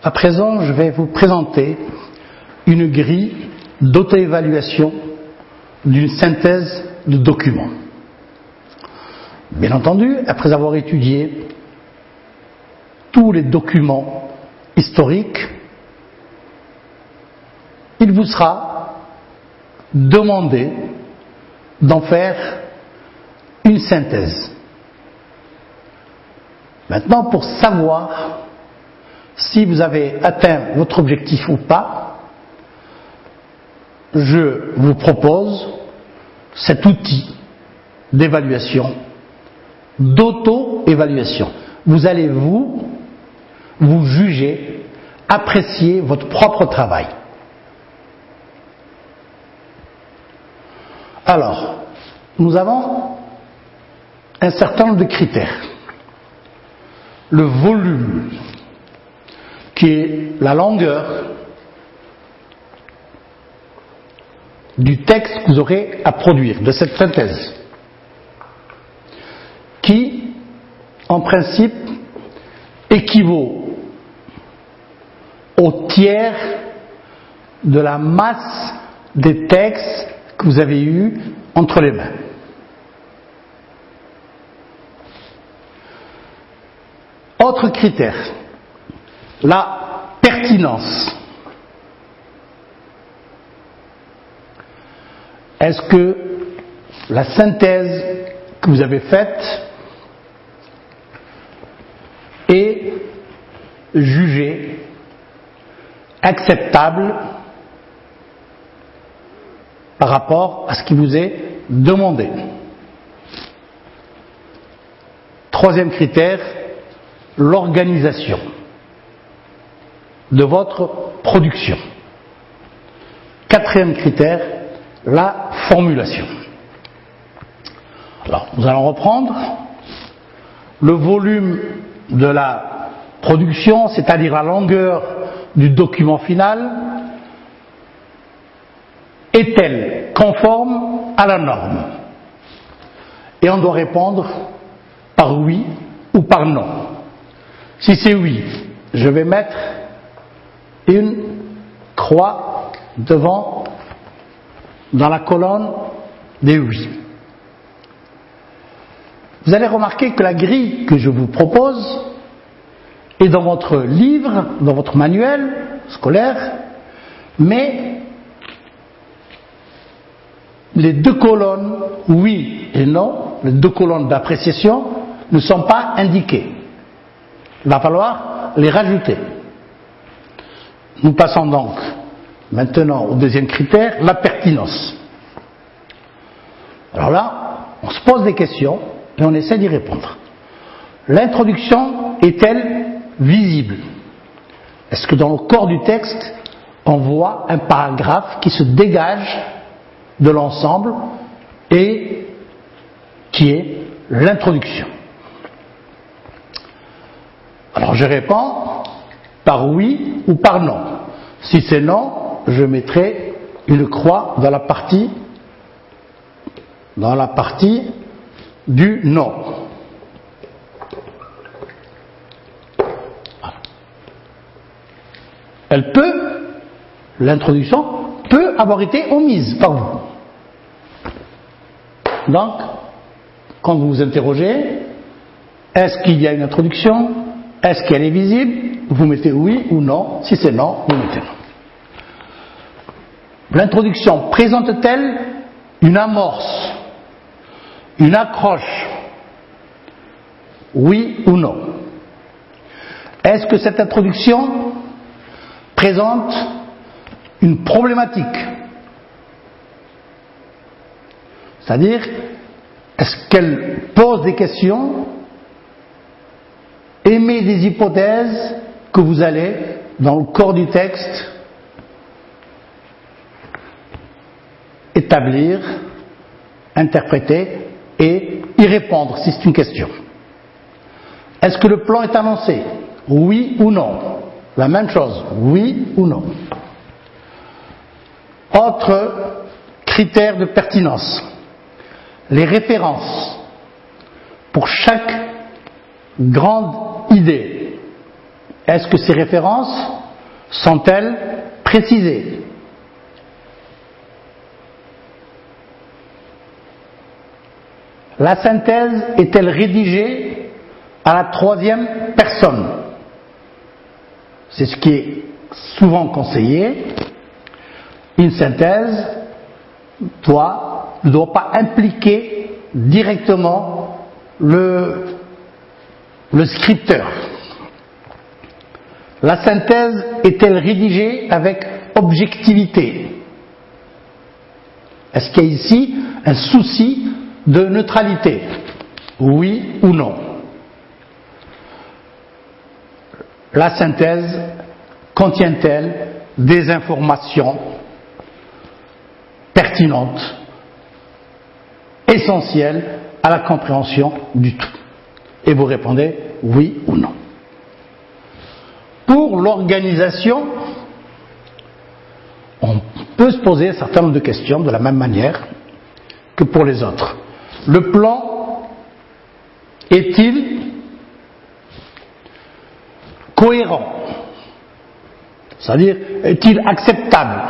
À présent, je vais vous présenter une grille d'auto-évaluation d'une synthèse de documents. Bien entendu, après avoir étudié tous les documents historiques, il vous sera demandé d'en faire une synthèse. Maintenant, pour savoir si vous avez atteint votre objectif ou pas, je vous propose cet outil d'évaluation, d'auto-évaluation. Vous allez vous juger, apprécier votre propre travail. Alors, nous avons un certain nombre de critères. Le volume, qui est la longueur du texte que vous aurez à produire, de cette synthèse, qui, en principe, équivaut au tiers de la masse des textes que vous avez eus entre les mains. Autre critère, la pertinence. Est-ce que la synthèse que vous avez faite est jugée acceptable par rapport à ce qui vous est demandé? Troisième critère, l'organisation de votre production. Quatrième critère, la formulation. Alors, nous allons reprendre le volume de la production, c'est-à-dire la longueur du document final, est-elle conforme à la norme? Et on doit répondre par oui ou par non. Si c'est oui, je vais mettre une croix devant, dans la colonne des oui. Vous allez remarquer que la grille que je vous propose est dans votre livre, dans votre manuel scolaire, mais les deux colonnes oui et non, les deux colonnes d'appréciation, ne sont pas indiquées. Il va falloir les rajouter. Nous passons donc maintenant au deuxième critère, la pertinence. Alors là, on se pose des questions et on essaie d'y répondre. L'introduction est-elle visible? Est-ce que dans le corps du texte, on voit un paragraphe qui se dégage de l'ensemble et qui est l'introduction? Alors je réponds par oui ou par non. Si c'est non, je mettrai une croix dans la partie du non. L'introduction peut avoir été omise par vous. Donc, quand vous vous interrogez, est-ce qu'il y a une introduction? Est-ce qu'elle est visible? Vous mettez oui ou non. Si c'est non, vous mettez non. L'introduction présente-t-elle une amorce, une accroche? Oui ou non. Est-ce que cette introduction présente une problématique? C'est-à-dire, est-ce qu'elle pose des questions, émet des hypothèses que vous allez, dans le corps du texte, établir, interpréter et y répondre si c'est une question. Est-ce que le plan est annoncé? Oui ou non? La même chose, oui ou non. Autre critère de pertinence, les références. Pour chaque grande idée, Est-ce que ces références sont-elles précisées? La synthèse est-elle rédigée à la troisième personne? C'est ce qui est souvent conseillé. Une synthèse ne doit pas impliquer directement le scripteur. La synthèse est-elle rédigée avec objectivité? Est-ce qu'il y a ici un souci de neutralité? Oui ou non? La synthèse contient-elle des informations pertinentes, essentielles à la compréhension du tout? Et vous répondez oui ou non. Pour l'organisation, on peut se poser un certain nombre de questions de la même manière que pour les autres. Le plan est-il cohérent? C'est-à-dire, est-il acceptable?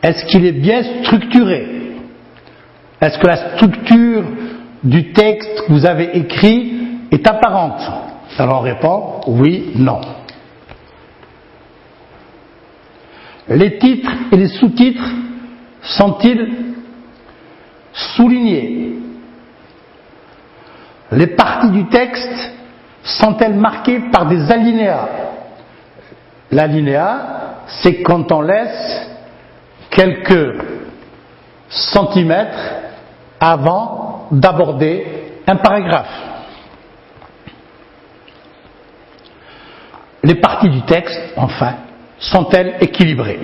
Est-ce qu'il est bien structuré? Est-ce que la structure du texte que vous avez écrit est apparente? Alors on répond oui, non. Les titres et les sous-titres sont-ils soulignés? Les parties du texte sont-elles marquées par des alinéas? L'alinéa, c'est quand on laisse quelques centimètres avant d'aborder un paragraphe. Les parties du texte, enfin, sont-elles équilibrées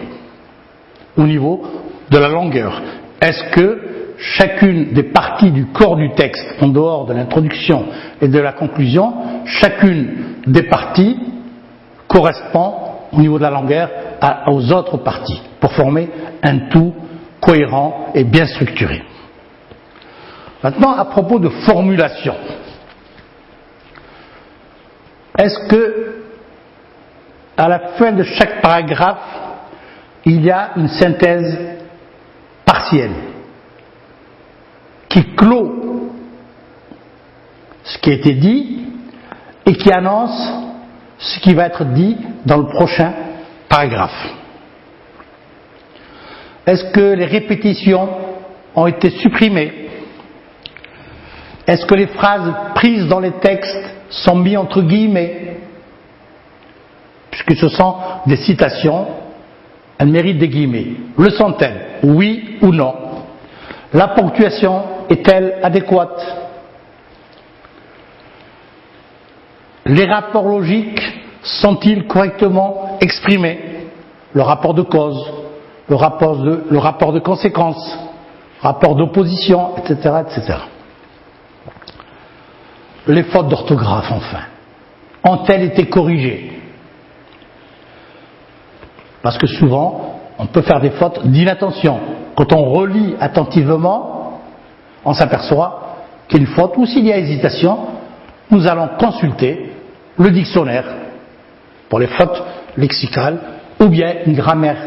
au niveau de la longueur? Est-ce que chacune des parties du corps du texte, en dehors de l'introduction et de la conclusion, chacune des parties correspond au niveau de la longueur aux autres parties pour former un tout cohérent et bien structuré? Maintenant, à propos de formulation, est-ce que à la fin de chaque paragraphe, il y a une synthèse partielle qui clôt ce qui a été dit et qui annonce ce qui va être dit dans le prochain paragraphe? Est-ce que les répétitions ont été supprimées? Est-ce que les phrases prises dans les textes sont mises entre guillemets? Puisque ce sont des citations, elles méritent des guillemets. Le sont-elles? Oui ou non? La ponctuation est-elle adéquate? Les rapports logiques sont-ils correctement exprimés? Le rapport de cause, le rapport de conséquence, rapport d'opposition, etc., etc. Les fautes d'orthographe, enfin, ont-elles été corrigées? Parce que souvent, on peut faire des fautes d'inattention. Quand on relit attentivement, on s'aperçoit qu'il y a une faute, ou s'il y a hésitation, nous allons consulter le dictionnaire pour les fautes lexicales, ou bien une grammaire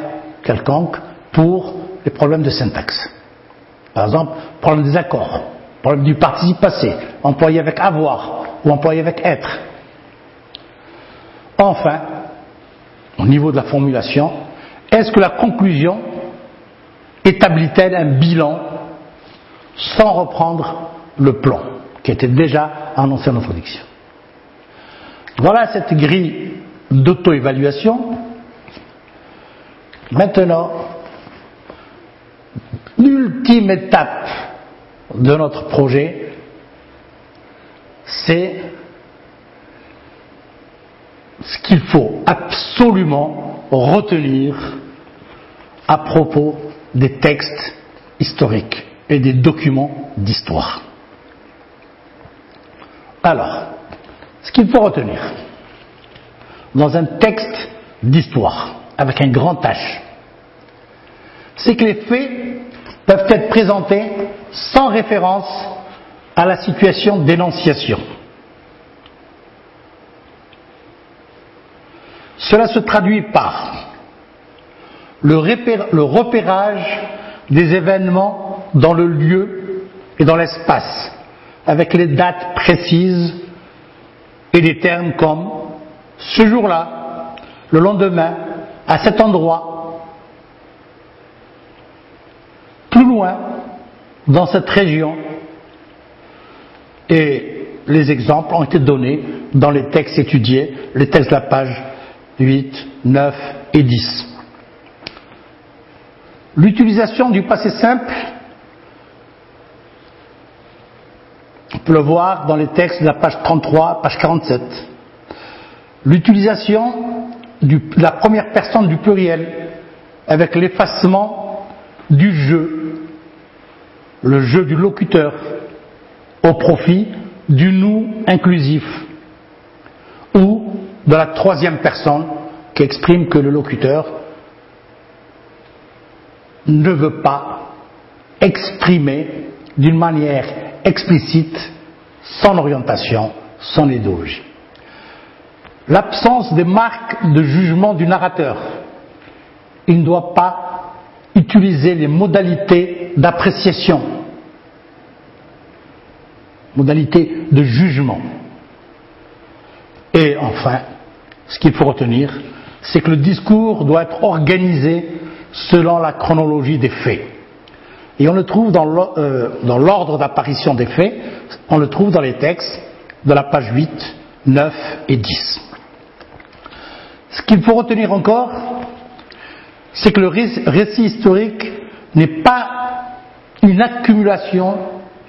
quelconque pour les problèmes de syntaxe. Par exemple, problème des accords, problème du participe passé, employé avec avoir ou employé avec être. Enfin, au niveau de la formulation, est-ce que la conclusion établit-elle un bilan sans reprendre le plan qui était déjà annoncé en introduction? Voilà cette grille d'auto-évaluation. Maintenant, l'ultime étape de notre projet, c'est ce qu'il faut absolument retenir à propos des textes historiques et des documents d'histoire. Alors, ce qu'il faut retenir dans un texte d'histoire avec un grand H, c'est que les faits peuvent être présentés sans référence à la situation d'énonciation. Cela se traduit par le repérage des événements dans le lieu et dans l'espace, avec les dates précises et des termes comme ce jour-là, le lendemain, à cet endroit, plus loin, dans cette région. Et les exemples ont été donnés dans les textes étudiés, les textes de la page 8, 9 et 10. L'utilisation du passé simple, on peut le voir dans les textes de la page 33, page 47. L'utilisation de la première personne du pluriel avec l'effacement du je, le je du locuteur, au profit du nous inclusif, ou de la troisième personne qui exprime que le locuteur ne veut pas exprimer d'une manière explicite son orientation, son idéologie. L'absence des marques de jugement du narrateur. Il ne doit pas utiliser les modalités d'appréciation, modalités de jugement. Et enfin, ce qu'il faut retenir, c'est que le discours doit être organisé selon la chronologie des faits. Et on le trouve dans l'ordre d'apparition des faits, on le trouve dans les textes de la page 8, 9 et 10. Ce qu'il faut retenir encore, c'est que le récit historique n'est pas une accumulation,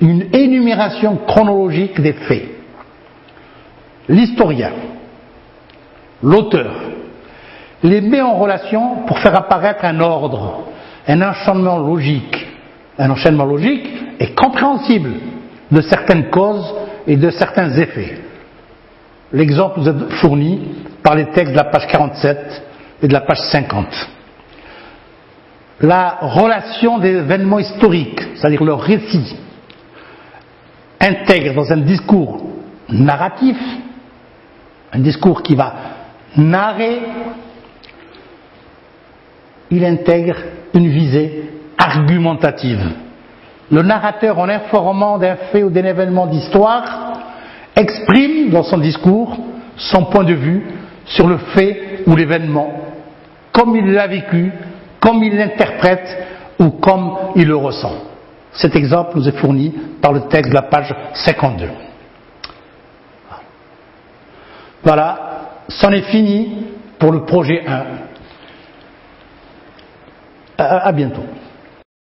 une énumération chronologique des faits. L'historien, l'auteur, les met en relation pour faire apparaître un ordre, un enchaînement logique et compréhensible de certaines causes et de certains effets. L'exemple nous est fourni par les textes de la page 47 et de la page 50. La relation des événements historiques, c'est-à-dire leur récit, intègre dans un discours narratif, un discours qui va narrer, il intègre une visée argumentative. Le narrateur, en informant d'un fait ou d'un événement d'histoire, exprime dans son discours son point de vue sur le fait ou l'événement, comme il l'a vécu, comme il l'interprète ou comme il le ressent. Cet exemple nous est fourni par le texte de la page 52. Voilà, c'en est fini pour le projet 1. À bientôt.